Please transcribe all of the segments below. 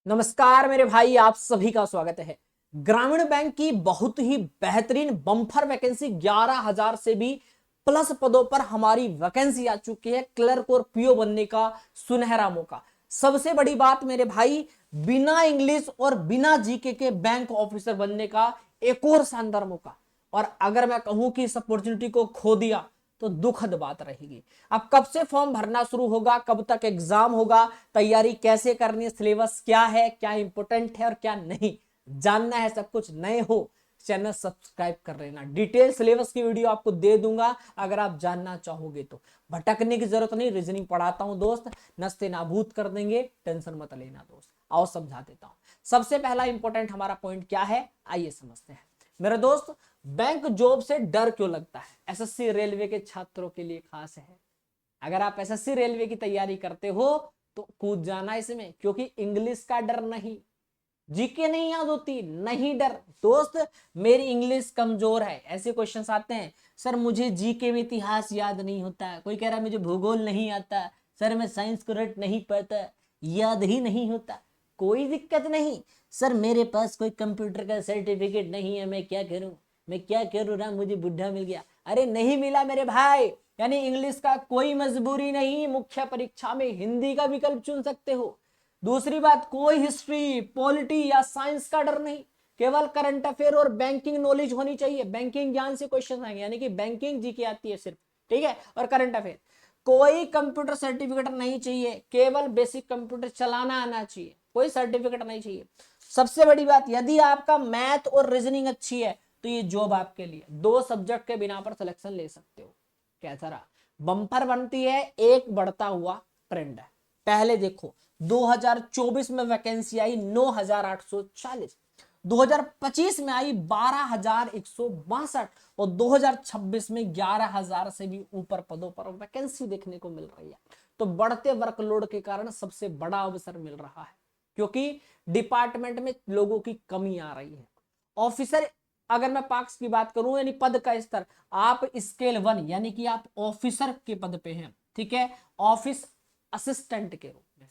नमस्कार मेरे भाई, आप सभी का स्वागत है। ग्रामीण बैंक की बहुत ही बेहतरीन बम्पर वैकेंसी 11,000 से भी प्लस पदों पर हमारी वैकेंसी आ चुकी है। क्लर्क और पीओ बनने का सुनहरा मौका। सबसे बड़ी बात मेरे भाई, बिना इंग्लिश और बिना जीके के बैंक ऑफिसर बनने का एक और शानदार मौका। और अगर मैं कहूं कि इस अपॉर्चुनिटी को खो दिया तो दुखद बात रहेगी। अब कब से फॉर्म भरना शुरू होगा, कब तक एग्जाम होगा, तैयारी कैसे करनी है, सिलेबस क्या है, क्या इंपोर्टेंट है और क्या नहीं, जानना है सब कुछ। नए हो चैनल सब्सक्राइब कर लेना। डिटेल सिलेबस की वीडियो आपको दे दूंगा अगर आप जानना चाहोगे तो। भटकने की जरूरत नहीं, रीजनिंग पढ़ाता हूं दोस्त, नस्ते नाबूद कर देंगे, टेंशन मत लेना दोस्त। आओ समझा देता हूं। सबसे पहला इंपॉर्टेंट हमारा पॉइंट क्या है, आइए समझते हैं। मेरे दोस्त, बैंक जॉब से डर क्यों लगता है? एसएससी रेलवे के छात्रों के लिए खास है। अगर आप एसएससी रेलवे की तैयारी करते हो तो कूद जाना इसमें, क्योंकि इंग्लिश का डर नहीं, जीके नहीं याद होती, नहीं डर दोस्त। मेरी इंग्लिश कमजोर है, ऐसे क्वेश्चंस आते हैं। सर मुझे जीके में इतिहास याद नहीं होता, कोई कह रहा है मुझे भूगोल नहीं आता, सर मैं साइंस को रट नहीं पाता, याद ही नहीं होता। कोई दिक्कत नहीं सर, मेरे पास कोई कंप्यूटर का सर्टिफिकेट नहीं है, मैं क्या करूं, मैं क्या करूं राम, मुझे बुढ़ा मिल गया। अरे नहीं मिला मेरे भाई, यानी इंग्लिश का कोई मजबूरी नहीं, मुख्य परीक्षा में हिंदी का विकल्प चुन सकते हो। दूसरी बात, कोई हिस्ट्री पॉलिटी या साइंस का डर नहीं, केवल करंट अफेयर और बैंकिंग नॉलेज होनी चाहिए। बैंकिंग ज्ञान से क्वेश्चन आएंगे, यानी कि बैंकिंग जीके आती है सिर्फ, ठीक है, और करंट अफेयर। कोई कंप्यूटर सर्टिफिकेट नहीं चाहिए, केवल बेसिक कंप्यूटर चलाना आना चाहिए, कोई सर्टिफिकेट नहीं चाहिए। सबसे बड़ी बात, यदि आपका मैथ और रीजनिंग अच्छी है तो ये जॉब आपके लिए। 2 सब्जेक्ट के बिना पर सिलेक्शन ले सकते हो। कैसा रहा? बम्पर बनती है, एक बढ़ता हुआ ट्रेंड है। पहले देखो, 2024 में वैकेंसी आई 9,840, 2025 में आई 12,162 और 2026 में 11,000 से भी ऊपर पदों पर वैकेंसी देखने को मिल रही है। तो बढ़ते वर्कलोड के कारण सबसे बड़ा अवसर मिल रहा है, क्योंकि डिपार्टमेंट में लोगों की कमी आ रही है। ऑफिसर, अगर मैं पार्क्स की बात करूं, यानी पद का स्तर, आप स्केल 1 यानी कि आप ऑफिसर के पद पे हैं, ठीक है, ऑफिस असिस्टेंट के रूप में।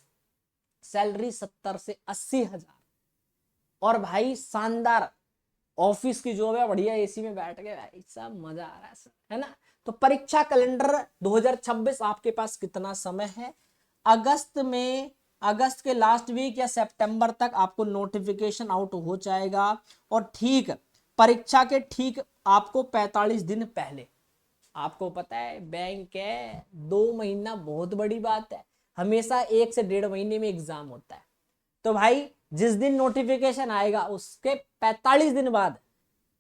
सैलरी 70 से 80,000। और भाई शानदार ऑफिस की जॉब है, बढ़िया एसी में बैठ के भाई सब मजा आ रहा है ना। तो परीक्षा कैलेंडर 2026 आपके पास कितना समय है? अगस्त में, अगस्त के लास्ट वीक या सितंबर तक आपको नोटिफिकेशन आउट हो जाएगा। और ठीक परीक्षा के ठीक आपको 45 दिन पहले, आपको पता है बैंक है 2 महीना बहुत बड़ी बात है, हमेशा 1 से 1.5 महीने में एग्जाम होता है। तो भाई जिस दिन नोटिफिकेशन आएगा उसके 45 दिन बाद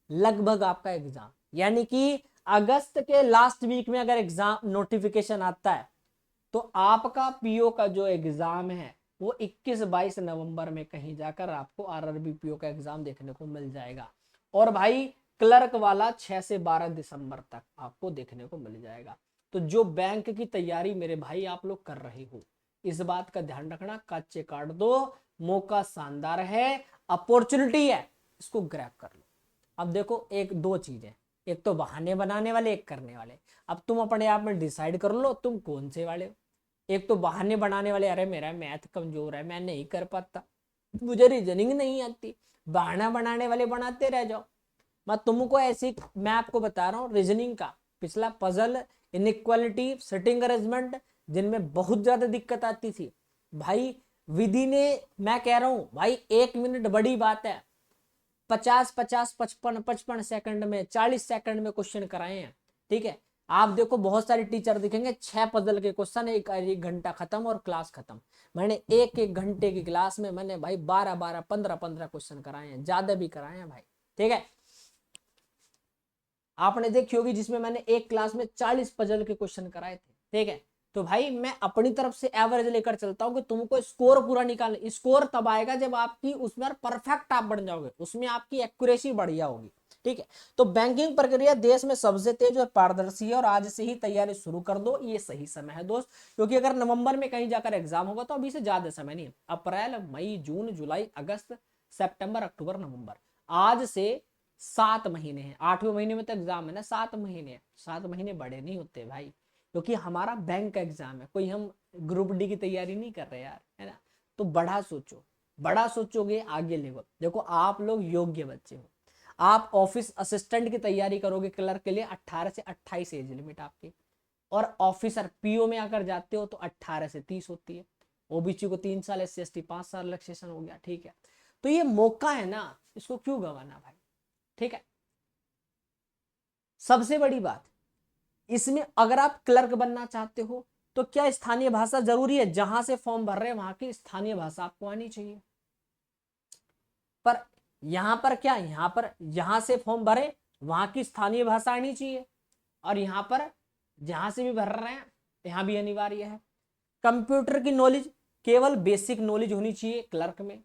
लगभग आपका एग्जाम, यानी कि अगस्त के लास्ट वीक में अगर एग्जाम नोटिफिकेशन आता है तो आपका पीओ का जो एग्जाम है वो 21-22 नवंबर में कहीं जाकर आपको आरआरबी पीओ का एग्जाम देखने को मिल जाएगा। और भाई क्लर्क वाला 6 से 12 दिसंबर तक आपको देखने को मिल जाएगा। तो जो बैंक की तैयारी मेरे भाई आप लोग कर रहे हो, इस बात का ध्यान रखना, कच्चे काट दो, मौका शानदार है, अपॉर्चुनिटी है, इसको ग्रैब कर लो। अब देखो, एक दो चीजें, एक तो बहाने बनाने वाले, एक करने वाले। अब तुम अपने आप में डिसाइड कर लो तुम कौन से वाले हो। एक तो बहाने बनाने वाले, अरे मेरा मैथ कमजोर है, मैं नहीं कर पाता, मुझे रीजनिंग नहीं आती, बहाना बनाने वाले बनाते रह जाओ। मैं तुमको ऐसी, मैं आपको बता रहा हूँ रीजनिंग का पिछला पजल, इनइक्वालिटी, सिटिंग अरेंजमेंट, जिनमें बहुत ज्यादा दिक्कत आती थी भाई, विधि ने, मैं कह रहा हूँ भाई 1 मिनट बड़ी बात है, 50-50, 55-55 सेकंड में, 40 सेकंड में क्वेश्चन कराए हैं, ठीक है। आप देखो बहुत सारे टीचर दिखेंगे 6 पजल के क्वेश्चन, एक घंटा खत्म और क्लास खत्म। मैंने एक घंटे की क्लास में मैंने भाई 12-12, 15-15 क्वेश्चन कराए हैं, ज्यादा भी कराए हैं भाई, ठीक है। आपने देखी होगी जिसमें मैंने एक क्लास में 40 पजल के क्वेश्चन कराए थे, ठीक है। तो भाई मैं अपनी तरफ से एवरेज लेकर चलता हूं कि तुमको स्कोर पूरा निकालना। स्कोर तब आएगा जब आपकी उसमें परफेक्ट आप बन जाओगे, उसमें आपकी एक्यूरेसी बढ़िया होगी, ठीक है। तो बैंकिंग प्रक्रिया देश में सबसे तेज और पारदर्शी है, और आज से ही तैयारी शुरू कर दो, ये सही समय है दोस्त। क्योंकि अगर नवंबर में कहीं जाकर एग्जाम होगा तो अभी से ज्यादा समय नहीं है। अप्रैल, मई, जून, जुलाई, अगस्त, सितंबर, अक्टूबर, नवंबर, आज से 7 महीने हैं। 8वें महीने में तो एग्जाम है ना, 7 महीने हैं। 7 महीने बड़े नहीं होते भाई, क्योंकि हमारा बैंक का एग्जाम है, कोई हम ग्रुप डी की तैयारी नहीं कर रहे यार, है ना। तो बड़ा सोचो, बड़ा सोचोगे आगे लेवल। देखो आप लोग योग्य बच्चे हो, आप ऑफिस असिस्टेंट की तैयारी करोगे क्लर्क के लिए, 18 से 28 एज लिमिट आपकी, और ऑफिसर पीओ में अगर जाते हो तो 18 से 30 होती है। ओबीसी को 3 साल, SC ST 5 साल रिलैक्सेशन हो गया, ठीक है। तो ये मौका है ना, इसको क्यों गंवाना भाई, ठीक है। सबसे बड़ी बात इसमें, अगर आप क्लर्क बनना चाहते हो तो क्या स्थानीय भाषा जरूरी है? जहां से फॉर्म भर रहे हैं वहां की स्थानीय भाषा आपको आनी चाहिए। पर यहां पर क्या, यहां से फॉर्म भरे वहां की स्थानीय भाषा आनी चाहिए, और यहां पर जहां से भी भर रहे हैं यहां भी अनिवार्य है। कंप्यूटर की नॉलेज केवल बेसिक नॉलेज होनी चाहिए क्लर्क में,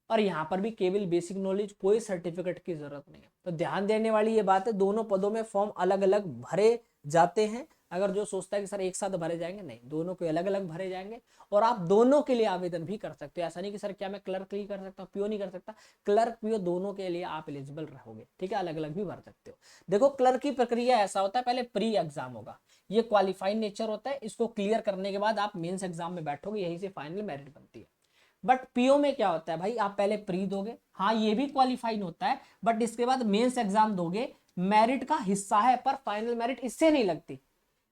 और यहाँ पर भी केवल बेसिक नॉलेज, कोई सर्टिफिकेट की जरूरत नहीं है। तो ध्यान देने वाली ये बात है, दोनों पदों में फॉर्म अलग अलग भरे जाते हैं। अगर जो सोचता है कि सर एक साथ भरे जाएंगे, नहीं, दोनों के अलग अलग भरे जाएंगे, और आप दोनों के लिए आवेदन भी कर सकते हो। ऐसा नहीं कि सर क्या मैं क्लर्क ही कर सकता हूँ, पीओ नहीं कर सकता। क्लर्क पीओ दोनों के लिए आप एलिजिबल रहोगे, ठीक है, अलग अलग भी भर सकते हो। देखो क्लर्क की प्रक्रिया ऐसा होता है, पहले प्री एग्जाम होगा, ये क्वालिफाइड नेचर होता है, इसको क्लियर करने के बाद आप मेंस एग्जाम में बैठोगे, यहीं से फाइनल मेरिट बनती है। बट पीओ में क्या होता है भाई, आप पहले प्री दोगे, हाँ ये भी क्वालिफाइड होता है, बट इसके बाद मेंस एग्जाम दोगे, मेरिट का हिस्सा है, पर फाइनल मेरिट इससे नहीं लगती।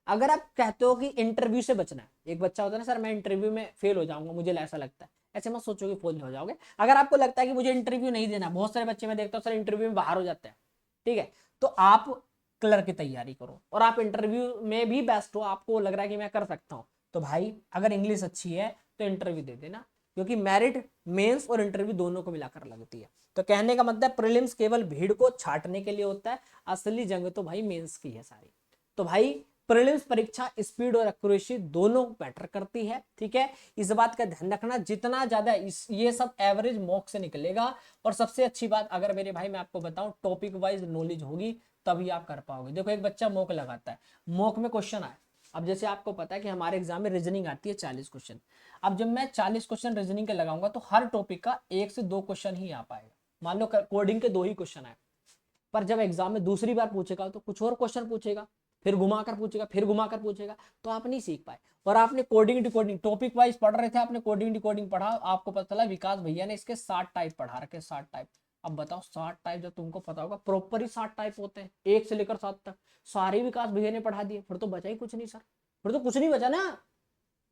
अगर आप कहते हो कि इंटरव्यू से बचना है, एक बच्चा होता है ना, सर मैं इंटरव्यू में फेल हो जाऊंगा, मुझे ऐसा लगता है, ऐसे मत सोचो कि फेल हो जाओगे। अगर आपको लगता है कि मुझे इंटरव्यू नहीं देना, बहुत सारे बच्चे मैं देखता हूँ सर इंटरव्यू में बाहर हो जाते हैं, ठीक है, तो आप क्लर्क की तैयारी करो, और आप इंटरव्यू में भी बेस्ट हो, आपको लग रहा है कि मैं कर सकता हूँ, तो भाई अगर इंग्लिश अच्छी है तो इंटरव्यू दे देना, क्योंकि मेरिट मेंस और इंटरव्यू दोनों को मिलाकर लगती है। तो कहने का मतलब प्रीलिम्स केवल भीड़ को छाटने के लिए होता है, असली जंग तो भाई मेंस की है सारी। तो भाई प्रीलिम्स परीक्षा स्पीड और एक्यूरेसी दोनों मैटर करती है, ठीक है। इस बात का ध्यान रखना, जितना ज्यादा ये सब एवरेज मॉक से निकलेगा, और सबसे अच्छी बात अगर मेरे भाई मैं आपको बताऊं, टॉपिक वाइज नॉलेज होगी तभी आप कर पाओगे। देखो एक बच्चा मॉक लगाता है, मॉक में क्वेश्चन आए, अब जैसे आपको पता है कि हमारे एग्जाम में रीजनिंग आती है 40 क्वेश्चन, अब जब मैं 40 क्वेश्चन रीजनिंग के लगाऊंगा तो हर टॉपिक का 1 से 2 क्वेश्चन ही आ पाएगा। मान लो कोडिंग के 2 ही क्वेश्चन आए, पर जब एग्जाम में दूसरी बार पूछेगा तो कुछ और क्वेश्चन पूछेगा, फिर घुमाकर पूछेगा, फिर घुमाकर पूछेगा, तो आप नहीं सीख पाए। और आपने कोडिंग डिकोडिंग टॉपिक वाइज पढ़ रहे थे, आपने कोडिंग डिकोडिंग पढ़ा, आपको पता चला विकास भैया ने इसके 60 टाइप पढ़ा रखे, 60 टाइप। अब बताओ 60 टाइप, जब तुमको पता होगा प्रॉपर ही 60 टाइप होते हैं, 1 से लेकर 7 तक, सारे विकास भैया ने पढ़ा दिए, फिर तो बचा ही कुछ नहीं सर, फिर तो कुछ नहीं बचा ना।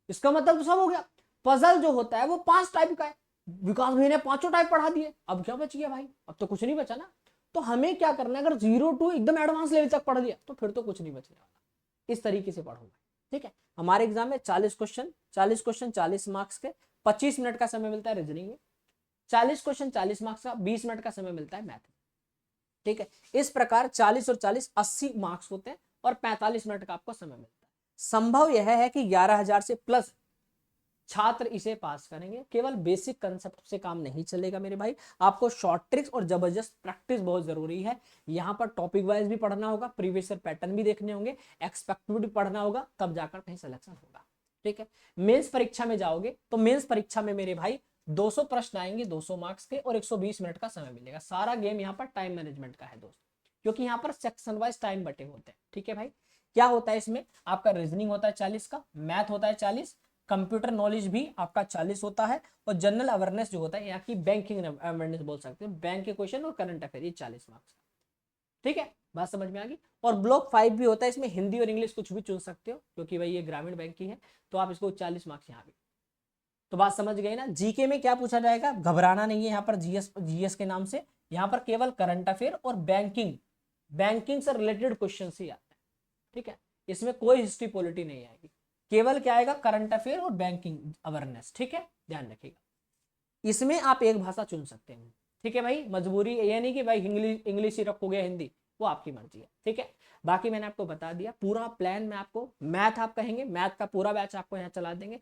इसका मतलब तो सब हो गया। पजल जो होता है वो 5 टाइप का है, विकास भैया ने 5 टाइप पढ़ा दिए, अब क्या बच गया भाई, अब तो कुछ नहीं बचा ना। तो हमें क्या करना है, अगर 0 to एकदम एडवांस लेवल तक पढ़ लिया तो फिर तो कुछ नहीं बचने वाला। इस तरीके से पढ़ो, ठीक है। हमारे एग्जाम में 40 क्वेश्चन 40 मार्क्स के, 25 मिनट का समय मिलता है रीजनिंग में, 40 क्वेश्चन 40 मार्क्स का, 20 मिनट का समय मिलता है मैथ, ठीक है। इस प्रकार 40 और 40 80 मार्क्स होते हैं, और 45 मिनट का आपको समय मिलता है। संभव यह है कि 11,000 से प्लस छात्र इसे पास करेंगे। केवल बेसिक कंसेप्ट से काम नहीं चलेगा मेरे भाई, आपको शॉर्ट ट्रिक्स और जबरदस्त प्रैक्टिस बहुत जरूरी है। यहाँ पर टॉपिक वाइज भी पढ़ना होगा, प्रीवियस ईयर पैटर्न भी देखने होंगे, एक्सपेक्टेड भी पढ़ना होगा, तब जाकर कहीं सिलेक्शन होगा, ठीक है। मेंस परीक्षा में जाओगे तो मेंस परीक्षा में मेरे भाई 200 प्रश्न आएंगे 200 मार्क्स के, और 120 मिनट का समय मिलेगा। सारा गेम यहाँ पर टाइम मैनेजमेंट का है दोस्त, क्योंकि यहाँ पर सेक्शन वाइज टाइम बटे होते हैं, ठीक है भाई। क्या होता है इसमें, आपका रीजनिंग होता है 40 का, मैथ होता है 40, कंप्यूटर नॉलेज भी आपका 40 होता है, और जनरल अवेयरनेस जो होता है यहाँ की बैंकिंग अवेयरनेस बोल सकते हैं, बैंक के क्वेश्चन और करंट अफेयर, ये 40 मार्क्स, ठीक है। बात समझ में आ गई। और ब्लॉक 5 भी होता है, इसमें हिंदी और इंग्लिश कुछ भी चुन सकते हो, क्योंकि भाई ये ग्रामीण बैंक की है, तो आप इसको 40 मार्क्स यहाँ भी। तो बात समझ गए ना। जीके में क्या पूछा जाएगा, घबराना नहीं है यहाँ पर, जीएस के नाम से, यहाँ पर केवल करंट अफेयर और बैंकिंग से रिलेटेड क्वेश्चन ही आते हैं, ठीक है। इसमें कोई हिस्ट्री पॉलिटी नहीं आएगी, केवल क्या आएगा, करंट अफेयर और बैंकिंग अवेयरनेस, ठीक है, ध्यान रखिएगा। इसमें आप एक भाषा चुन सकते हैं, ठीक है भाई, मजबूरी ये नहीं कि भाई इंग्लिश ही रखोगे, हिंदी, वो आपकी मर्जी है, ठीक है। बाकी मैंने आपको बता दिया पूरा प्लान, में आपको मैथ आप कहेंगे, मैथ का पूरा बैच आपको यहाँ चला देंगे।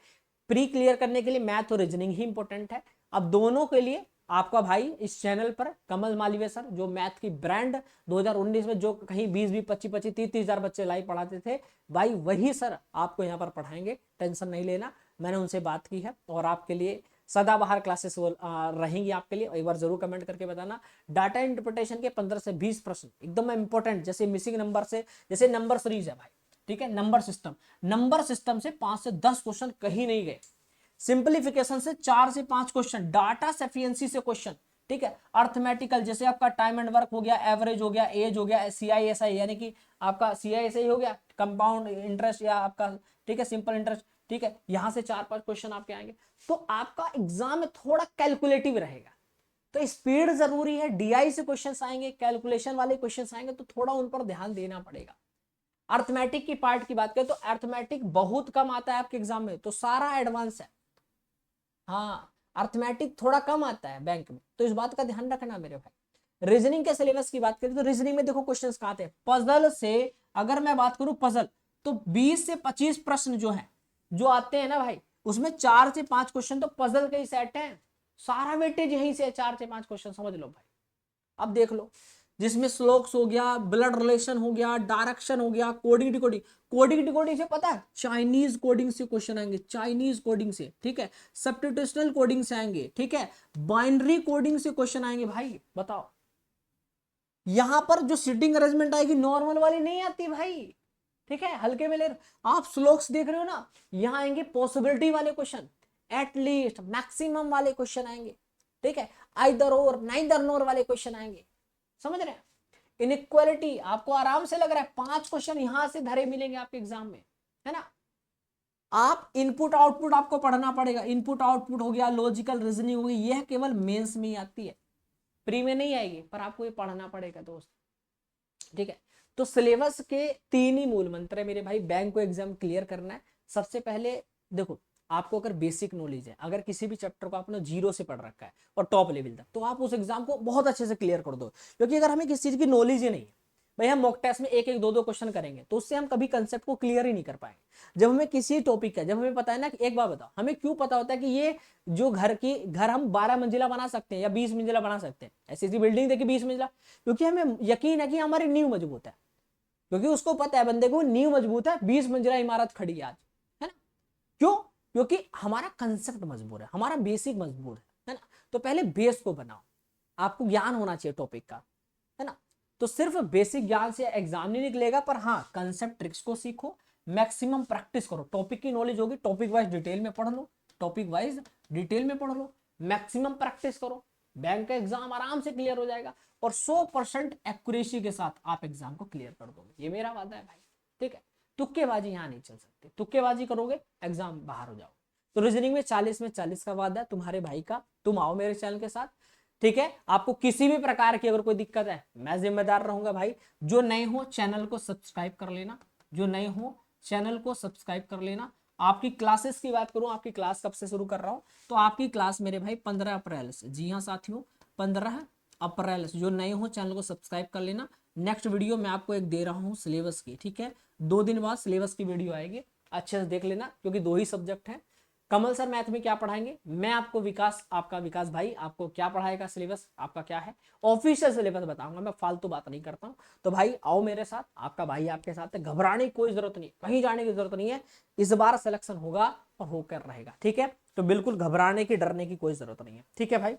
प्री क्लियर करने के लिए मैथ और रीजनिंग ही इंपॉर्टेंट है। अब दोनों के लिए आपका भाई इस चैनल पर कमल मालवीय सर, जो मैथ की ब्रांड 2019 में जो कहीं 20 25 25 30 हजार बच्चे लाइव पढ़ाते थे, भाई वही सर आपको यहाँ पर पढ़ाएंगे, टेंशन नहीं लेना। मैंने उनसे बात की है, और आपके लिए सदाबहार क्लासेस रहेंगी आपके लिए। एक बार जरूर कमेंट करके बताना। डाटा इंटरप्रिटेशन के 15 से 20 प्रश्न एकदम इंपॉर्टेंट, जैसे मिसिंग नंबर से, जैसे नंबर सीरीज है भाई, ठीक है, नंबर सिस्टम से 5 से 10 क्वेश्चन कहीं नहीं गए। सिंपलीफिकेशन से 4 से 5 क्वेश्चन, डाटा सफिशिएंसी से क्वेश्चन, ठीक है। अर्थमेटिकल जैसे आपका टाइम एंड वर्क हो गया, एवरेज हो गया, एज हो गया, CISI यानी कि आपका CISI हो गया, कंपाउंड इंटरेस्ट या आपका, ठीक है, सिंपल इंटरेस्ट, ठीक है। यहां से 4-5 क्वेश्चन आपके आएंगे। तो आपका एग्जाम में थोड़ा कैलकुलेटिव रहेगा, तो स्पीड जरूरी है। DI से क्वेश्चंस आएंगे, कैलकुलेशन वाले क्वेश्चंस आएंगे, तो थोड़ा उन पर ध्यान देना पड़ेगा। अर्थमेटिक की पार्ट की बात करें तो अर्थमेटिक बहुत कम आता है आपके एग्जाम में, तो सारा एडवांस है। हाँ, अर्थमेटिक थोड़ा कम आता है बैंक में, तो इस बात का ध्यान रखना मेरे भाई। रीजनिंग के सिलेबस की बात करें तो रीजनिंग में देखो क्वेश्चंस कहाँ आते हैं। पजल से अगर मैं बात करूं पजल, तो 20 से 25 प्रश्न जो है जो आते हैं ना भाई, उसमें 4 से 5 क्वेश्चन तो पजल के ही सेट है। सारा वेटेज यहीं से 4 से 5 क्वेश्चन, समझ लो भाई। अब देख लो, जिसमें स्लोक्स हो गया, ब्लड रिलेशन हो गया, डायरेक्शन हो गया, कोडिंग डिकोडिंग। कोडिंग डिकोडिंग से पता है चाइनीज कोडिंग से क्वेश्चन आएंगे, चाइनीज कोडिंग से, ठीक है। सब्स्टिट्यूशनल कोडिंग से आएंगे, ठीक है। बाइनरी कोडिंग से क्वेश्चन आएंगे भाई, बताओ। यहां पर जो सिटिंग अरेंजमेंट आएगी नॉर्मल वाली नहीं आती भाई, ठीक है, हल्के में ले। आप स्लोक्स देख रहे हो ना, यहां आएंगे पॉसिबिलिटी वाले क्वेश्चन, एटलीस्ट मैक्सिमम वाले क्वेश्चन आएंगे, ठीक है। आइदर और नाइदर नोर वाले क्वेश्चन आएंगे, समझ रहे हैं। इनइक्वालिटी आपको आराम से लग रहा है 5 क्वेश्चन यहां से धरे मिलेंगे आपके एग्जाम में, है ना। आप इनपुट आउटपुट आपको पढ़ना पड़ेगा। इनपुट आउटपुट हो गया, लॉजिकल रीजनिंग हो गई, यह केवल मेंस में ही आती है, प्री में नहीं आएगी, पर आपको ये पढ़ना पड़ेगा दोस्त, ठीक है। तो सिलेबस के 3 ही मूल मंत्र है मेरे भाई, बैंक को एग्जाम क्लियर करना है। सबसे पहले देखो, आपको अगर बेसिक नॉलेज है, अगर किसी भी चैप्टर को आपने 0 से पढ़ रखा है और टॉप लेवल तक, तो आप उस एग्जाम को बहुत अच्छे से क्लियर कर दो। क्योंकि अगर हमें किसी चीज की नॉलेज ही नहीं है भाई, हम मॉक टेस्ट में 1-1, 2-2 क्वेश्चन करेंगे, तो उससे हम कभी कंसेप्ट को क्लियर ही नहीं कर पाएंगे। जब हमें किसी टॉपिक का, जब हमें पता है ना, कि एक बात बताओ, हमें क्यों पता होता है कि ये जो घर हम 12 मंजिला बना सकते हैं या 20 मंजिला बना सकते हैं, ऐसी ऐसी बिल्डिंग देखिए 20 मंजिला, क्योंकि हमें यकीन है कि हमारी नींव मजबूत है। क्योंकि उसको पता है, बंदे को नींव मजबूत है, 20 मंजिला इमारत खड़ी है आज, है ना। क्यों? क्योंकि हमारा कंसेप्ट मजबूत है, हमारा बेसिक मजबूत है ना। तो पहले बेस को बनाओ, आपको ज्ञान होना चाहिए टॉपिक का, है ना। तो सिर्फ बेसिक ज्ञान से एग्जाम नहीं निकलेगा, पर हाँ, कंसेप्ट ट्रिक्स को सीखो, मैक्सिमम प्रैक्टिस करो। टॉपिक की नॉलेज होगी, टॉपिक वाइज डिटेल में पढ़ लो, टॉपिक वाइज डिटेल में पढ़ लो, मैक्सिमम प्रैक्टिस करो, बैंक का एग्जाम आराम से क्लियर हो जाएगा। और 100% एक्यूरेसी के साथ आप एग्जाम को क्लियर कर दोगे, ये मेरा वादा है भाई, ठीक है। तुक्केबाजी यहाँ नहीं चल सकती, तुक्केबाजी करोगे एग्जाम बाहर हो जाओगे। तो रीजनिंग में 40 में 40 का वादा है तुम्हारे भाई का, तुम आओ मेरे चैनल के साथ, ठीक है। आपको किसी भी प्रकार की अगर कोई दिक्कत है, मैं जिम्मेदार रहूंगा भाई। जो नए हो चैनल को सब्सक्राइब कर लेना, जो नए हो चैनल को सब्सक्राइब कर लेना। आपकी क्लासेस की बात करूं, आपकी क्लास कब से शुरू कर रहा हूं, तो आपकी क्लास मेरे भाई 15 अप्रैल से, जी हाँ साथियों, 15 अप्रैल से। जो नए हो चैनल को सब्सक्राइब कर लेना। नेक्स्ट वीडियो मैं आपको एक दे रहा हूँ सिलेबस की, ठीक है। 2 दिन बाद सिलेबस की वीडियो आएगी, अच्छे से देख लेना, क्योंकि 2 ही सब्जेक्ट है। कमल सर मैथ में क्या पढ़ाएंगे, मैं आपको विकास, आपका विकास भाई आपको क्या पढ़ाएगा, सिलेबस आपका क्या है, ऑफिशियल सिलेबस बताऊंगा, मैं फालतू बात नहीं करता हूं। तो भाई आओ मेरे साथ, आपका भाई आपके साथ है, घबराने की कोई जरूरत नहीं, कहीं जाने की जरूरत नहीं है। इस बार सिलेक्शन होगा और होकर रहेगा, ठीक है। तो बिल्कुल घबराने की, डरने की कोई जरूरत नहीं है, ठीक है भाई।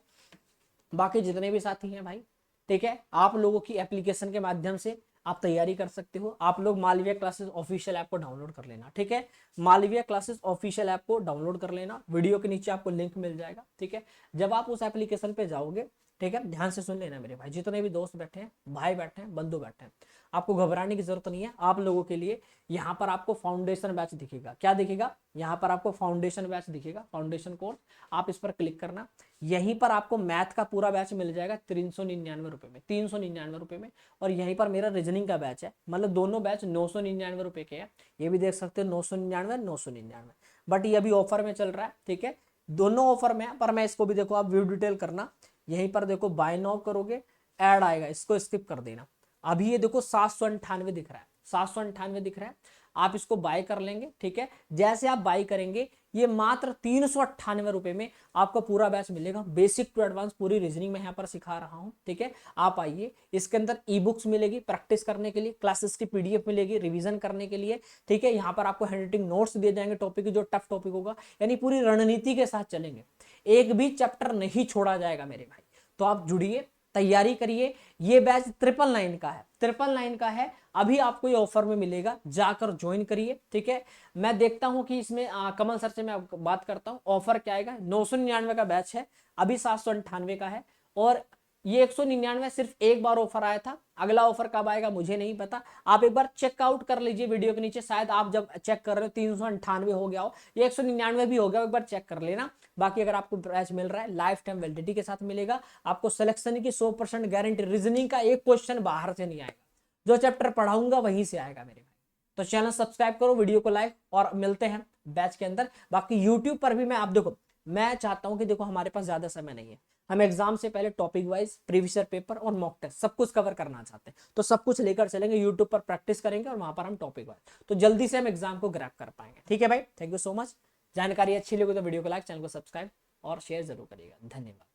बाकी जितने भी साथी हैं भाई, ठीक है, आप लोगों की एप्लीकेशन के माध्यम से आप तैयारी कर सकते हो। आप लोग मालविया क्लासेस ऑफिशियल ऐप को डाउनलोड कर लेना, ठीक है। मालविया क्लासेस ऑफिशियल ऐप को डाउनलोड कर लेना, वीडियो के नीचे आपको लिंक मिल जाएगा, ठीक है। जब आप उस एप्लीकेशन पे जाओगे, ठीक है, ध्यान से सुन लेना मेरे भाई, जितने भी दोस्त बैठे हैं, भाई बैठे हैं, बंधु बैठे हैं, आपको घबराने की जरूरत नहीं है। आप लोगों के लिए यहाँ पर आपको फाउंडेशन बैच दिखेगा, क्या दिखेगा, यहाँ पर आपको फाउंडेशन बैच दिखेगा, फाउंडेशन कोर्स, आप इस पर क्लिक करना। यहीं पर आपको मैथ का पूरा बैच मिल जाएगा 399 रुपए में, 399 रुपए में। और यहीं पर मेरा रीजनिंग का बैच है, मतलब दोनों बैच 999 रुपए के हैं, ये भी देख सकते हो, 999 999, बट ये अभी ऑफर में चल रहा है, ठीक है। दोनों ऑफर में है, पर मैं इसको भी देखो, आप व्यू डिटेल करना, यहीं पर देखो बाय नाउ करोगे, ऐड आएगा, इसको स्किप कर देना। अभी ये देखो 798 दिख रहा है, 798 दिख रहा है, आप इसको बाय कर लेंगे, ठीक है। जैसे आप बाय करेंगे, ये मात्र 398 रुपए में आपको पूरा बैच मिलेगा, बेसिक टू एडवांस पूरी रीजनिंग में यहाँ पर सिखा रहा हूँ, ठीक है। आप आइए, इसके अंदर ई बुक्स मिलेगी प्रैक्टिस करने के लिए, क्लासेस की PDF मिलेगी रिवीजन करने के लिए, ठीक है। यहाँ पर आपको हैंडराइटिंग नोट्स दिए जाएंगे, टॉपिक जो टफ टॉपिक होगा, यानी पूरी रणनीति के साथ चलेंगे, एक भी चैप्टर नहीं छोड़ा जाएगा मेरे भाई। तो आप जुड़िए, तैयारी करिए। ये बैच 999 का है, 999 का है, अभी आपको ये ऑफर में मिलेगा, जाकर ज्वाइन करिए। ठीक है, मैं देखता हूं कि इसमें कमल सर से मैं बात करता हूं ऑफर क्या आएगा। 999 का बैच है, अभी 798 का है, और ये 199 सिर्फ एक बार ऑफर आया था, अगला ऑफर कब आएगा मुझे नहीं पता। आप एक बार चेकआउट कर लीजिए वीडियो के नीचे, शायद आप जब चेक कर रहे हो 398 हो गया हो, ये 199 भी हो गया, एक बार चेक कर लेना। बाकी अगर आपको बैच मिल रहा है लाइफ टाइम वैलिडिटी के साथ मिलेगा, आपको सिलेक्शन की 100% गारंटी, रीजनिंग का एक क्वेश्चन बाहर से नहीं आएगा, जो चैप्टर पढ़ाऊंगा वहीं से आएगा मेरे भाई। तो चैनल सब्सक्राइब करो, वीडियो को लाइक, और मिलते हैं बैच के अंदर। बाकी यूट्यूब पर भी मैं, आप देखो, मैं चाहता हूं कि देखो हमारे पास ज्यादा समय नहीं है, हम एग्जाम से पहले topic wise previous year paper और मॉक टेस्ट सब कुछ कवर करना चाहते हैं, तो सब कुछ लेकर चलेंगे, यूट्यूब पर प्रैक्टिस करेंगे और वहां पर हम टॉपिक वाइज, तो जल्दी से हम एग्जाम को ग्रैब कर पाएंगे। ठीक है भाई, थैंक यू सो मच। जानकारी अच्छी लगी तो वीडियो को लाइक, चैनल को सब्सक्राइब और शेयर जरूर करिएगा। धन्यवाद।